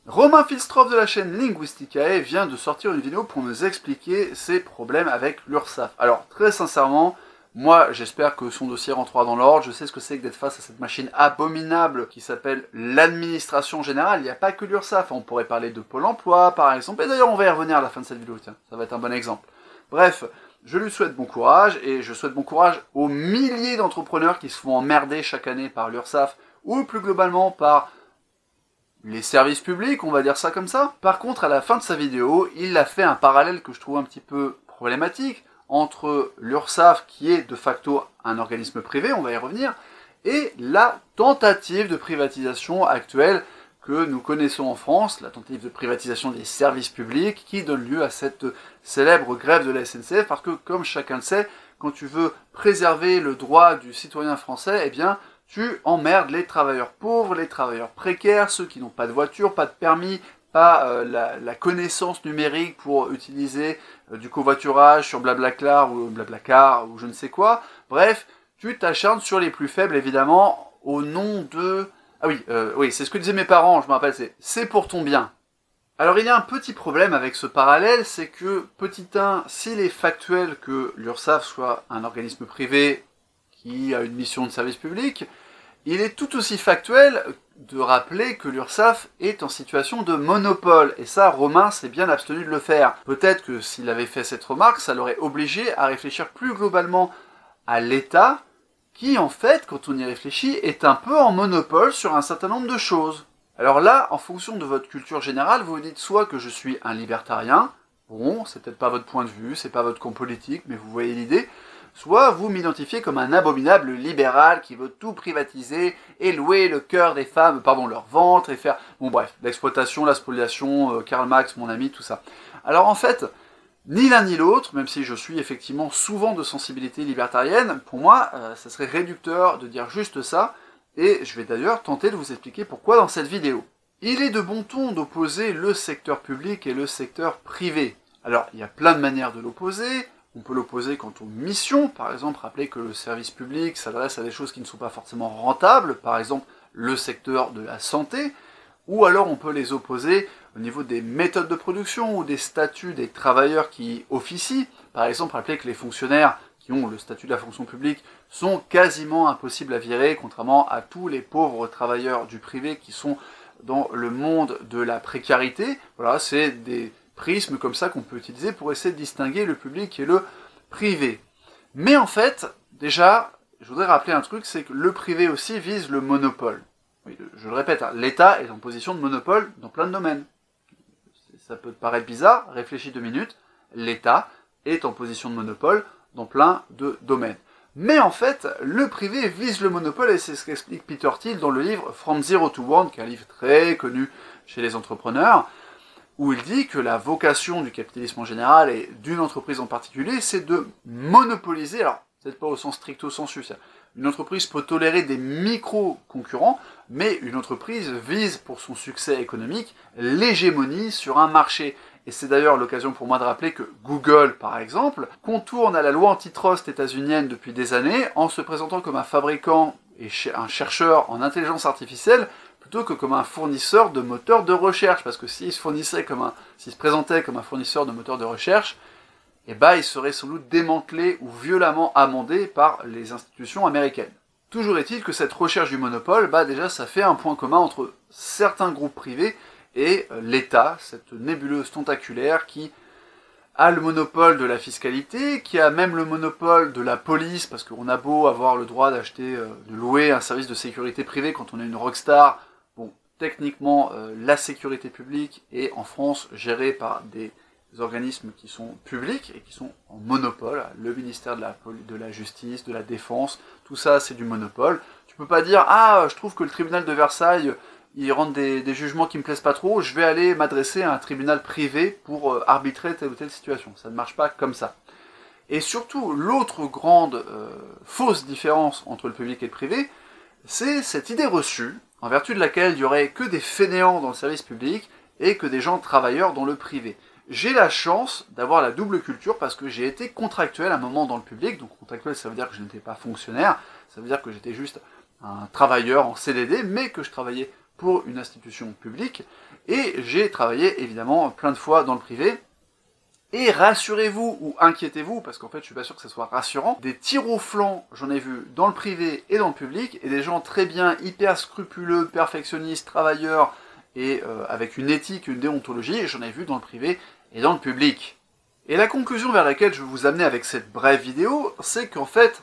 Romain Filstroff de la chaîne Linguisticae vient de sortir une vidéo pour nous expliquer ses problèmes avec l'URSSAF. Alors, très sincèrement, moi j'espère que son dossier rentrera dans l'ordre, je sais ce que c'est que d'être face à cette machine abominable qui s'appelle l'administration générale. Il n'y a pas que l'URSSAF, on pourrait parler de Pôle emploi par exemple, et d'ailleurs on va y revenir à la fin de cette vidéo, tiens, ça va être un bon exemple. Bref, je lui souhaite bon courage, et je souhaite bon courage aux milliers d'entrepreneurs qui se font emmerder chaque année par l'URSSAF, ou plus globalement par les services publics, on va dire ça comme ça. Par contre, à la fin de sa vidéo, il a fait un parallèle que je trouve un petit peu problématique entre l'URSSAF, qui est de facto un organisme privé, on va y revenir, et la tentative de privatisation actuelle que nous connaissons en France, la tentative de privatisation des services publics, qui donne lieu à cette célèbre grève de la SNCF, parce que, comme chacun le sait, quand tu veux préserver le droit du citoyen français, eh bien, tu emmerdes les travailleurs pauvres, les travailleurs précaires, ceux qui n'ont pas de voiture, pas de permis, pas la connaissance numérique pour utiliser du covoiturage sur Blablacar ou je ne sais quoi. Bref, tu t'acharnes sur les plus faibles, évidemment, au nom de... Ah oui, oui, c'est ce que disaient mes parents, je me rappelle, c'est pour ton bien. Alors il y a un petit problème avec ce parallèle, c'est que, petit 1, s'il est factuel que l'URSSAF soit un organisme privé qui a une mission de service public, il est tout aussi factuel de rappeler que l'URSSAF est en situation de monopole. Et ça, Romain s'est bien abstenu de le faire. Peut-être que s'il avait fait cette remarque, ça l'aurait obligé à réfléchir plus globalement à l'État, qui en fait, quand on y réfléchit, est un peu en monopole sur un certain nombre de choses. Alors là, en fonction de votre culture générale, vous vous dites soit que je suis un libertarien, bon, c'est peut-être pas votre point de vue, c'est pas votre camp politique, mais vous voyez l'idée, soit vous m'identifiez comme un abominable libéral qui veut tout privatiser et louer le cœur des femmes, pardon, leur ventre, et faire, bon bref, l'exploitation, la spoliation, Karl Marx, mon ami, tout ça. Alors en fait, ni l'un ni l'autre, même si je suis effectivement souvent de sensibilité libertarienne, pour moi, ça serait réducteur de dire juste ça, et je vais d'ailleurs tenter de vous expliquer pourquoi dans cette vidéo. Il est de bon ton d'opposer le secteur public et le secteur privé. Alors, il y a plein de manières de l'opposer. On peut l'opposer quant aux missions, par exemple, rappeler que le service public s'adresse à des choses qui ne sont pas forcément rentables, par exemple le secteur de la santé, ou alors on peut les opposer au niveau des méthodes de production ou des statuts des travailleurs qui officient. Par exemple, rappeler que les fonctionnaires qui ont le statut de la fonction publique sont quasiment impossibles à virer, contrairement à tous les pauvres travailleurs du privé qui sont dans le monde de la précarité. Voilà, c'est des prismes comme ça qu'on peut utiliser pour essayer de distinguer le public et le privé. Mais en fait, déjà, je voudrais rappeler un truc, c'est que le privé aussi vise le monopole. Oui, je le répète, hein, l'État est en position de monopole dans plein de domaines. Ça peut te paraître bizarre, réfléchis 2 minutes, l'État est en position de monopole dans plein de domaines. Mais en fait, le privé vise le monopole, et c'est ce qu'explique Peter Thiel dans le livre From Zero to One, qui est un livre très connu chez les entrepreneurs, où il dit que la vocation du capitalisme en général et d'une entreprise en particulier, c'est de monopoliser, alors peut-être pas au sens stricto sensu, une entreprise peut tolérer des micro-concurrents, mais une entreprise vise pour son succès économique l'hégémonie sur un marché. Et c'est d'ailleurs l'occasion pour moi de rappeler que Google, par exemple, contourne à la loi antitrust états-unienne depuis des années en se présentant comme un fabricant et un chercheur en intelligence artificielle plutôt que comme un fournisseur de moteurs de recherche. Parce que s'il se présentait comme un fournisseur de moteurs de recherche, eh ben, il serait sans doute démantelé ou violemment amendé par les institutions américaines. Toujours est-il que cette recherche du monopole, bah déjà ça fait un point commun entre certains groupes privés et l'État, cette nébuleuse tentaculaire qui a le monopole de la fiscalité, qui a même le monopole de la police, parce qu'on a beau avoir le droit d'acheter, de louer un service de sécurité privée quand on est une rockstar, bon, techniquement, la sécurité publique est en France gérée par des organismes qui sont publics et qui sont en monopole, le ministère de la Justice, de la Défense, tout ça c'est du monopole. Tu peux pas dire « Ah, je trouve que le tribunal de Versailles, il rend des jugements qui me plaisent pas trop, je vais aller m'adresser à un tribunal privé pour arbitrer telle ou telle situation ». Ça ne marche pas comme ça. Et surtout, l'autre grande fausse différence entre le public et le privé, c'est cette idée reçue, en vertu de laquelle il n'y aurait que des fainéants dans le service public et que des gens travailleurs dans le privé. J'ai la chance d'avoir la double culture parce que j'ai été contractuel à un moment dans le public, donc contractuel ça veut dire que je n'étais pas fonctionnaire, ça veut dire que j'étais juste un travailleur en CDD, mais que je travaillais pour une institution publique, et j'ai travaillé évidemment plein de fois dans le privé. Et rassurez-vous ou inquiétez-vous, parce qu'en fait je suis pas sûr que ce soit rassurant, des tirs au flanc, j'en ai vu dans le privé et dans le public, et des gens très bien, hyper scrupuleux, perfectionnistes, travailleurs, et avec une éthique, une déontologie, j'en ai vu dans le privé et dans le public. Et la conclusion vers laquelle je vais vous amener avec cette brève vidéo, c'est qu'en fait,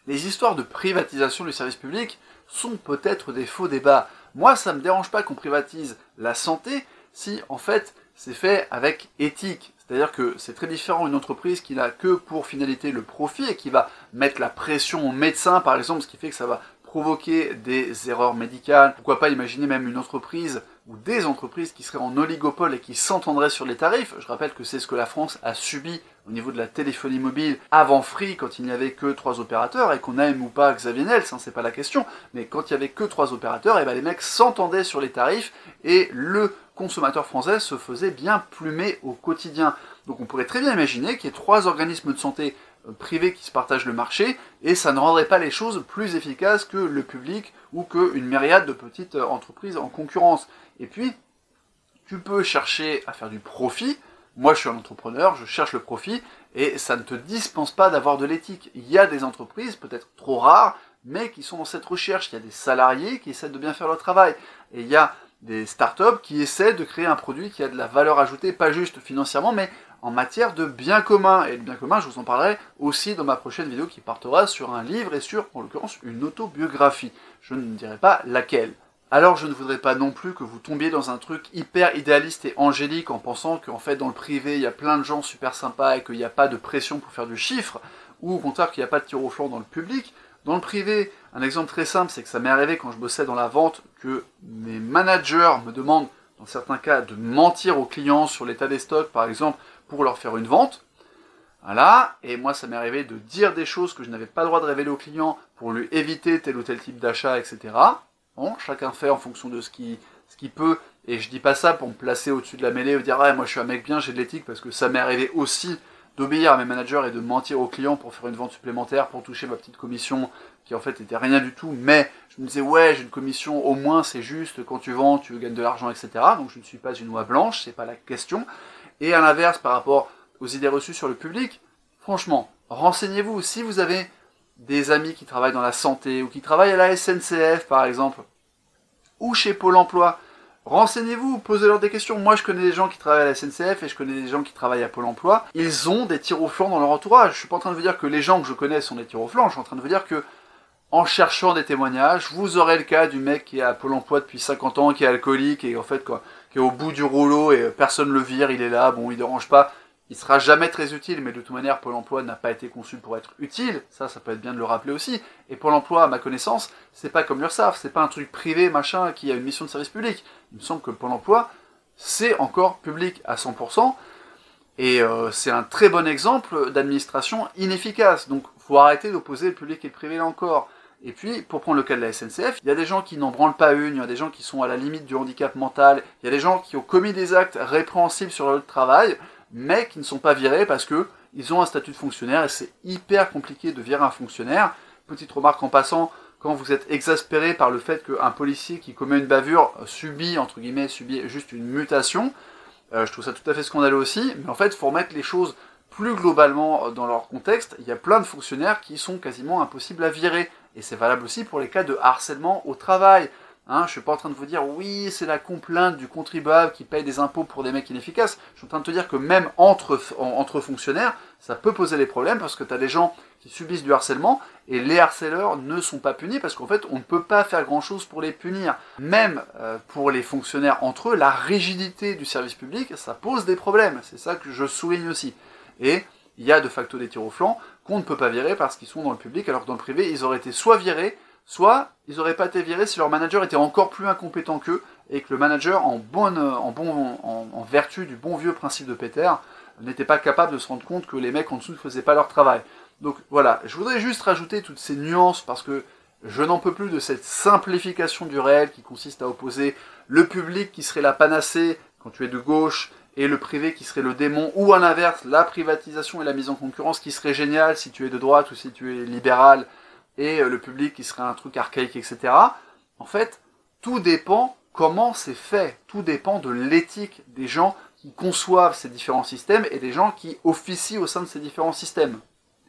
les histoires de privatisation du service public sont peut-être des faux débats. Moi, ça me dérange pas qu'on privatise la santé si, en fait, c'est fait avec éthique. C'est-à-dire que c'est très différent une entreprise qui n'a que pour finalité le profit et qui va mettre la pression aux médecins, par exemple, ce qui fait que ça va provoquer des erreurs médicales. Pourquoi pas imaginer même une entreprise ou des entreprises qui seraient en oligopole et qui s'entendraient sur les tarifs. Je rappelle que c'est ce que la France a subi au niveau de la téléphonie mobile avant Free, quand il n'y avait que 3 opérateurs, et qu'on aime ou pas Xavier Niel, c'est pas la question, mais quand il n'y avait que 3 opérateurs, et ben les mecs s'entendaient sur les tarifs, et le consommateur français se faisait bien plumer au quotidien. Donc on pourrait très bien imaginer qu'il y ait 3 organismes de santé privés qui se partagent le marché, et ça ne rendrait pas les choses plus efficaces que le public ou qu'une myriade de petites entreprises en concurrence. Et puis, tu peux chercher à faire du profit. Moi, je suis un entrepreneur, je cherche le profit, et ça ne te dispense pas d'avoir de l'éthique. Il y a des entreprises, peut-être trop rares, mais qui sont dans cette recherche. Il y a des salariés qui essaient de bien faire leur travail. Et il y a des startups qui essaient de créer un produit qui a de la valeur ajoutée, pas juste financièrement, mais en matière de bien commun. Et le bien commun, je vous en parlerai aussi dans ma prochaine vidéo qui partira sur un livre et sur, en l'occurrence, une autobiographie. Je ne dirai pas laquelle. Alors je ne voudrais pas non plus que vous tombiez dans un truc hyper idéaliste et angélique en pensant qu'en fait dans le privé il y a plein de gens super sympas et qu'il n'y a pas de pression pour faire du chiffre, ou au contraire qu'il n'y a pas de tir au flanc dans le public. Dans le privé, un exemple très simple, c'est que ça m'est arrivé quand je bossais dans la vente que mes managers me demandent, dans certains cas, de mentir aux clients sur l'état des stocks, par exemple, pour leur faire une vente. Voilà, et moi ça m'est arrivé de dire des choses que je n'avais pas le droit de révéler aux clients pour lui éviter tel ou tel type d'achat, etc. Bon, chacun fait en fonction de ce qu'il peut, et je dis pas ça pour me placer au-dessus de la mêlée et dire ah, moi je suis un mec bien, j'ai de l'éthique, parce que ça m'est arrivé aussi d'obéir à mes managers et de mentir aux clients pour faire une vente supplémentaire, pour toucher ma petite commission, qui en fait était rien du tout, mais je me disais ouais, j'ai une commission, au moins c'est juste, quand tu vends, tu gagnes de l'argent, etc. Donc je ne suis pas une oie blanche, c'est pas la question. Et à l'inverse, par rapport aux idées reçues sur le public, franchement, renseignez-vous. Si vous avez des amis qui travaillent dans la santé, ou qui travaillent à la SNCF par exemple, ou chez Pôle emploi, renseignez-vous, posez-leur des questions. Moi je connais des gens qui travaillent à la SNCF et je connais des gens qui travaillent à Pôle emploi. Ils ont des tirs au flanc dans leur entourage. Je suis pas en train de vous dire que les gens que je connais sont des tirs au flanc, je suis en train de vous dire que en cherchant des témoignages, vous aurez le cas du mec qui est à Pôle emploi depuis 50 ans, qui est alcoolique et en fait quoi, qui est au bout du rouleau et personne le vire, il est là, bon il dérange pas. Il sera jamais très utile, mais de toute manière, Pôle emploi n'a pas été conçu pour être utile. Ça peut être bien de le rappeler aussi. Et Pôle emploi, à ma connaissance, c'est pas comme l'URSSAF, c'est pas un truc privé, machin, qui a une mission de service public. Il me semble que Pôle emploi, c'est encore public à 100%. Et c'est un très bon exemple d'administration inefficace. Donc, faut arrêter d'opposer le public et le privé là encore. Et puis, pour prendre le cas de la SNCF, il y a des gens qui n'en branlent pas une, il y a des gens qui sont à la limite du handicap mental, il y a des gens qui ont commis des actes répréhensibles sur leur travail, mais qui ne sont pas virés parce que ils ont un statut de fonctionnaire et c'est hyper compliqué de virer un fonctionnaire. Petite remarque en passant, quand vous êtes exaspéré par le fait qu'un policier qui commet une bavure subit juste une mutation, je trouve ça tout à fait scandaleux aussi, mais en fait il faut remettre les choses plus globalement dans leur contexte. Il y a plein de fonctionnaires qui sont quasiment impossibles à virer, et c'est valable aussi pour les cas de harcèlement au travail. Je ne suis pas en train de vous dire oui, c'est la complainte du contribuable qui paye des impôts pour des mecs inefficaces. Je suis en train de te dire que même entre fonctionnaires, ça peut poser des problèmes parce que tu as des gens qui subissent du harcèlement et les harceleurs ne sont pas punis parce qu'en fait on ne peut pas faire grand chose pour les punir. Même pour les fonctionnaires entre eux, la rigidité du service public, ça pose des problèmes. C'est ça que je souligne aussi. Et il y a de facto des tirs au flanc qu'on ne peut pas virer parce qu'ils sont dans le public alors que dans le privé ils auraient été soit virés, soit ils n'auraient pas été virés si leur manager était encore plus incompétent qu'eux, et que le manager, en vertu du bon vieux principe de Peter, n'était pas capable de se rendre compte que les mecs en dessous ne faisaient pas leur travail. Donc voilà, je voudrais juste rajouter toutes ces nuances, parce que je n'en peux plus de cette simplification du réel qui consiste à opposer le public qui serait la panacée quand tu es de gauche, et le privé qui serait le démon, ou à l'inverse, la privatisation et la mise en concurrence qui serait géniale si tu es de droite ou si tu es libéral, et le public qui serait un truc archaïque, etc. En fait, tout dépend comment c'est fait, tout dépend de l'éthique des gens qui conçoivent ces différents systèmes et des gens qui officient au sein de ces différents systèmes.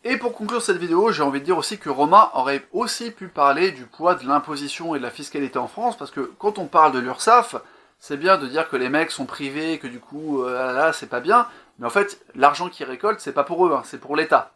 Et pour conclure cette vidéo, j'ai envie de dire aussi que Romain aurait aussi pu parler du poids de l'imposition et de la fiscalité en France, parce que quand on parle de l'URSSAF, c'est bien de dire que les mecs sont privés, que du coup, là, c'est pas bien, mais en fait, l'argent qu'ils récoltent, c'est pas pour eux, hein, c'est pour l'État.